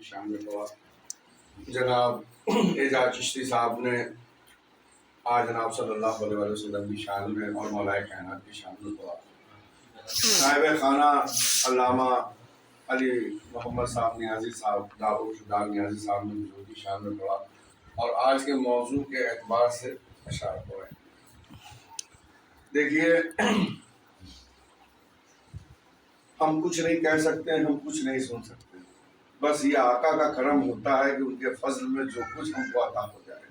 شان میں پڑھا. جناب اعجاز چشتی صاحب نے آج جناب صلی اللہ علیہ وسلم کی شان میں اور مولا کائنات کی شان میں پڑھا. نائب خانہ علامہ علی محمد صاحب نیازی صاحب دارالشداد نیازی صاحب نے حضور کی شان میں پڑھا اور آج کے موضوع کے اعتبار سے اشعار پڑھے. دیکھیے ہم کچھ نہیں کہہ سکتے، ہم کچھ نہیں سن سکتے، بس یہ آقا کا کرم ہوتا ہے کہ ان کے فضل میں جو کچھ ہم کو عطا ہو جائے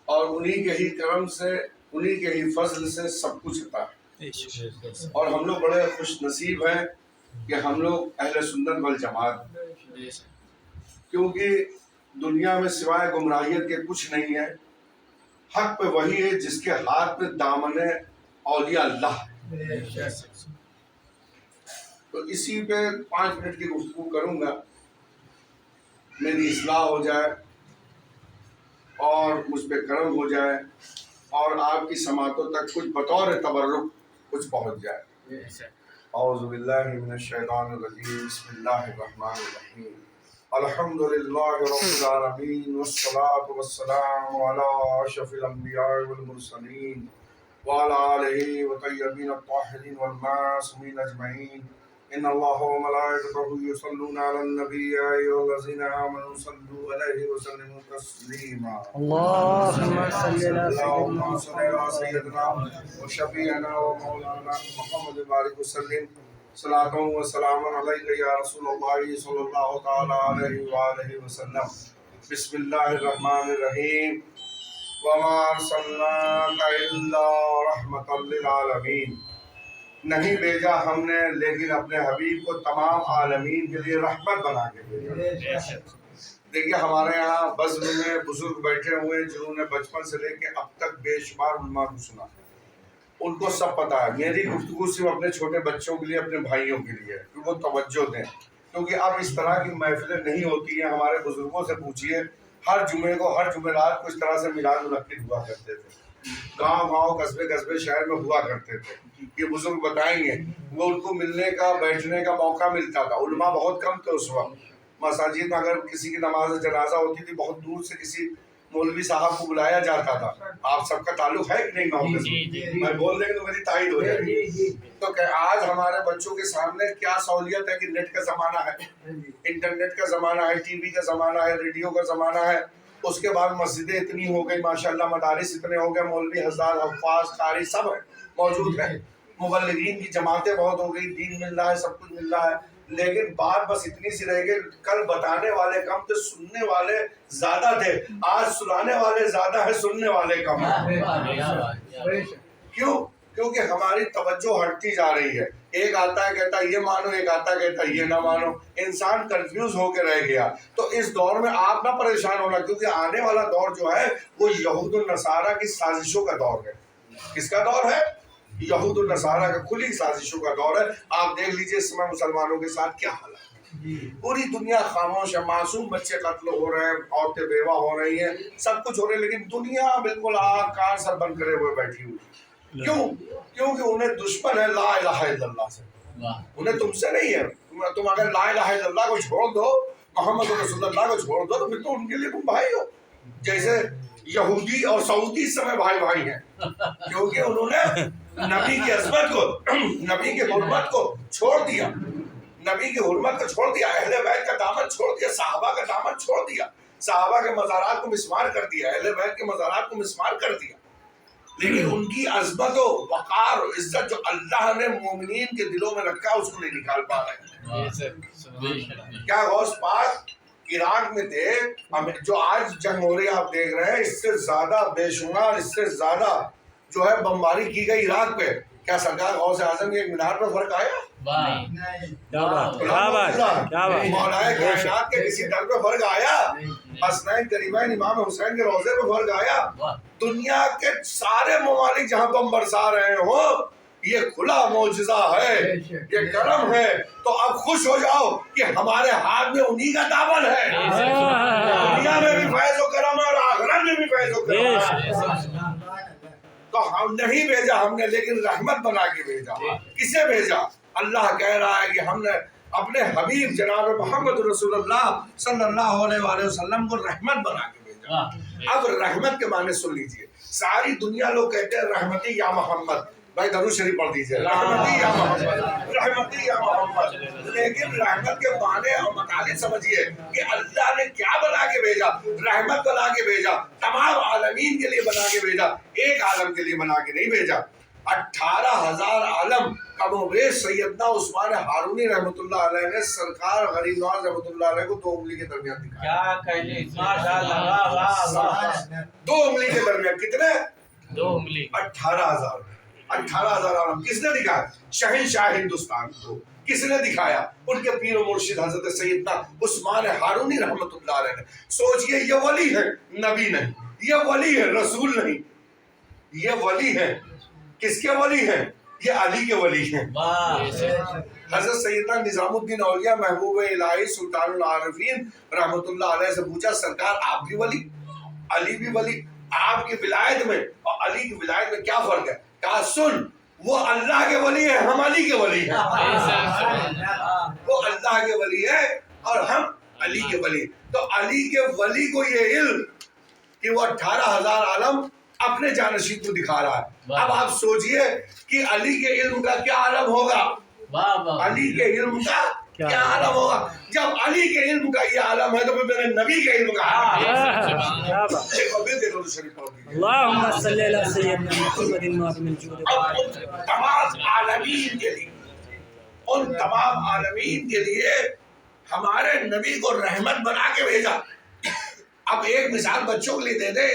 اور انہی کے ہی کرم سے، انہی کے ہی فضل سے سب کچھ عطا ہے. اور ہم لوگ بڑے خوش نصیب ہیں کہ ہم لوگ اہل سنت والجماعت، کیونکہ دنیا میں سوائے گمراہیت کے کچھ نہیں ہے. حق پہ وہی ہے جس کے ہاتھ میں دامن اولیاء اللہ ہے. تو اسی پہ 5 منٹ کی گفتگو کروں گا، میری اصلاح ہو جائے اور مجھ پہ کرم ہو جائے اور آپ کی سماعتوں تک کچھ بطور تبرک کچھ پہنچ جائے. اعوذ باللہ من الشیطان الرجیم، بسم اللہ الرحمن الرحیم. الحمد للہ رب العالمین والصلاة والسلام علی اشرف الانبیاء والمرسلین وعلی آلہ وطیبین الطاہرین والمعصومین اجمعین. ان اللہ وملائکتہ یصلون علی النبی یا ایھا الذین آمنوا صلوا علیہ وسلموا تسلیما. اللهم صل اللهم صل علی سیدنا وشفیعنا ومولانا محمد بارک وسلم. صلاۃ و سلام علیک یا رسول اللہ صلی اللہ تعالی علیہ وآلہ وسلم. بسم اللہ الرحمن الرحیم. وما ارسلناک الا رحمۃ للعالمین. نہیں بھیجا ہم نے لیکن اپنے حبیب کو تمام عالمین کے لیے رحمت بنا کے بھیجا. دیکھیے ہمارے یہاں بزم میں بزرگ بیٹھے ہوئے جنہوں نے بچپن سے لے کے اب تک بے شمار علماء کو سنا، ان کو سب پتا ہے. میری گفتگو صرف اپنے چھوٹے بچوں کے لیے، اپنے بھائیوں کے لیے کہ وہ توجہ دیں، کیونکہ اب اس طرح کی محفلیں نہیں ہوتی ہیں. ہمارے بزرگوں سے پوچھیے، ہر جمعے کو، ہر جمعرات کو اس طرح سے میلاد منعقد ہوا کرتے تھے. گاؤں قصبے شہر میں ہوا کرتے تھے. یہ بزرگ بتائیں گے، وہ ان کو ملنے کا، بیٹھنے کا موقع ملتا تھا. علماء بہت کم تھے اس وقت. مساجد میں اگر کسی کی نماز جنازہ ہوتی تھی، بہت دور سے کسی مولوی صاحب کو بلایا جاتا تھا. آپ سب کا تعلق ہے کہ نہیں گاؤں سے؟ میں بول دیں گے تو میری تائید ہو جائے گی. تو کہ آج ہمارے بچوں کے سامنے کیا سہولیت ہے کہ نیٹ کا زمانہ ہے، انٹرنیٹ کا زمانہ ہے، ٹی وی کا زمانہ ہے، ریڈیو کا زمانہ ہے. اس کے بعد مسجدیں اتنی ہو گئی ماشاءاللہ، مدارس اتنے ہو گئے، مولوی حضرات، حفاظ، قاری سب ہیں، موجود ہیں. مبلغین کی جماعتیں بہت ہو گئی، دین مل رہا ہے، سب کچھ مل رہا ہے. لیکن بات بس اتنی سی رہ گئی، کل بتانے والے کم تھے، سننے والے زیادہ تھے. آج سنانے والے زیادہ ہیں، سننے والے کم ہیں. کیوں؟ کیونکہ ہماری توجہ ہٹتی جا رہی ہے. ایک آتا ہے کہتا ہے یہ مانو، ایک آتا ہے کہتا ہے یہ نہ مانو. انسان کنفیوز ہو کے رہ گیا. تو اس دور میں آپ نہ پریشان ہونا، کیونکہ آنے والا دور جو ہے وہ یہود النصارہ کی سازشوں کا دور ہے. کس کا دور ہے؟ یہود النصارہ کا کھلی سازشوں کا دور ہے. آپ دیکھ لیجئے اس میں مسلمانوں کے ساتھ کیا حال ہے. پوری دنیا خاموش ہے، معصوم بچے قتل ہو رہے ہیں، عورتیں بیوہ ہو رہی ہیں، سب کچھ ہو رہا ہے، لیکن دنیا بالکل آگ کار سر بند کرے ہوئے بیٹھی ہوئی. کیوں؟ کیونکہ انہیں دشمن ہے لا الہ الا اللہ سے. انہیں تم سے نہیں ہے. تم اگر لا الہ الا اللہ کو چھوڑ دو، محمد رسول اللہ کو چھوڑ دو، تو پھر تو ان کے لیے تم بھائی ہو. جیسے یہودی اور سعودی اس سمے بھائی ہیں، کیونکہ انہوں نے نبی کی عظمت کو، نبی کی حرمت کو چھوڑ دیا، نبی کی حرمت کو چھوڑ دیا، اہل بیت کا دامن چھوڑ دیا، صحابہ کا دامن چھوڑ دیا، صحابہ کے مزارات کو مسمار کر دیا، اہل بیت کے مزارات کو مسمار کر دیا. لیکن ان کی عظمت و وقار و عزت جو اللہ نے مومنین کے دلوں میں رکھا اس کو نہیں نکال پا رہے. کیا غوث پاک عراق میں تھے، جو آج جنگ ہو رہی ہے آپ دیکھ رہے ہیں، اس سے زیادہ بے شمار، اس سے زیادہ جو ہے بمباری کی گئی عراق پہ. کیا سرکار غوث اعظم کے ایک مینار پہ فرق آیا؟ مولا کائنات کے کسی در پہ فرق آیا؟ حسنین کریمین امام حسین کے روضے پہ فرق آیا؟ دنیا کے سارے ممالک جہاں بم برسا رہے ہوں، یہ کھلا معجزہ ہے، یہ کرم ہے. تو اب خوش ہو جاؤ کہ ہمارے ہاتھ میں انہی کا دامن ہے. دنیا میں بھی فیض و کرم ہے اور آخرت میں بھی فیض و کرم ہے. تو ہم نہیں بھیجا ہم نے، لیکن رحمت بنا کے بھیجا. کسے بھیجا؟ اللہ کہہ رہا ہے کہ ہم نے اپنے حبیب جناب محمد رسول اللہ صلی اللہ علیہ وآلہ وسلم کو رحمت بنا کے بھیجا۔ اب رحمت کے معنی سن لیجئے، ساری دنیا لوگ کہتے ہیں رحمتی یا محمد، بھائی درود شریف پڑھ دیجئے، رحمتی یا محمد، رحمتی یا محمد، لیکن رحمت کے معنی اور مطالب سمجھیے کہ اللہ نے کیا بنا کے بھیجا، رحمت بنا کے بھیجا، تمام عالمین کے لیے بنا کے بھیجا، ایک عالم کے لیے بنا کے نہیں بھیجا۔ 18,000 عالم کم و بیش سیدنا عثمان ہارونی رحمۃ اللہ علیہ نے سرکار غریب نواز رحمۃ اللہ علیہ کو 2 انگلی کے درمیان دکھایا۔ کیا کہنے، ماشاءاللہ، واہ واہ واہ، 2 انگلی کے درمیان کتنے؟ 2 انگلی، 18,000 عالم کس نے دکھایا؟ شہنشاہ ہندوستان کو کس نے دکھایا؟ ان کے پیر و مرشد حضرت سیدنا عثمان ہارونی رحمۃ اللہ علیہ نے۔ سوچئے یہ ولی ہے، نبی نہیں، یہ ولی ہے، رسول نہیں، یہ ولی ہے، کس کے ولی ہیں؟ یہ علی کے ولی ہیں۔ حضرت سیدنا نظام الدین اولیاء محبوب الہی سلطان العارفین رحمۃ اللہ علیہ سے پوچھا سرکار آپ بھی ولی، علی بھی ولی، آپ کی ولایت میں اور علی کی ولایت میں کیا فرق ہے؟ کہا سن، وہ اللہ کے ولی ہیں، ہم علی کے ولی ہیں، وہ اللہ کے ولی ہے اور ہم علی کے ولی۔ تو علی کے ولی کو یہ علم کہ وہ 18,000 عالم اپنے جانشین کو دکھا رہا ہے۔ اب آپ سوچئے کہ علی کے علم کا کیا عالم ہوگا، علی کے علم کا کیا عالم ہوگا؟ جب علی کے علم کا یہ عالم ہے تو پھر میرے نبی کے علم کا اللہم صلی علی سیدنا محمد المعظم الجود۔ اب ان تمام عالمین کے لیے، ان تمام عالمین کے لیے ہمارے نبی کو رحمت بنا کے بھیجا۔ اب ایک مثال بچوں کے لیے دے دے۔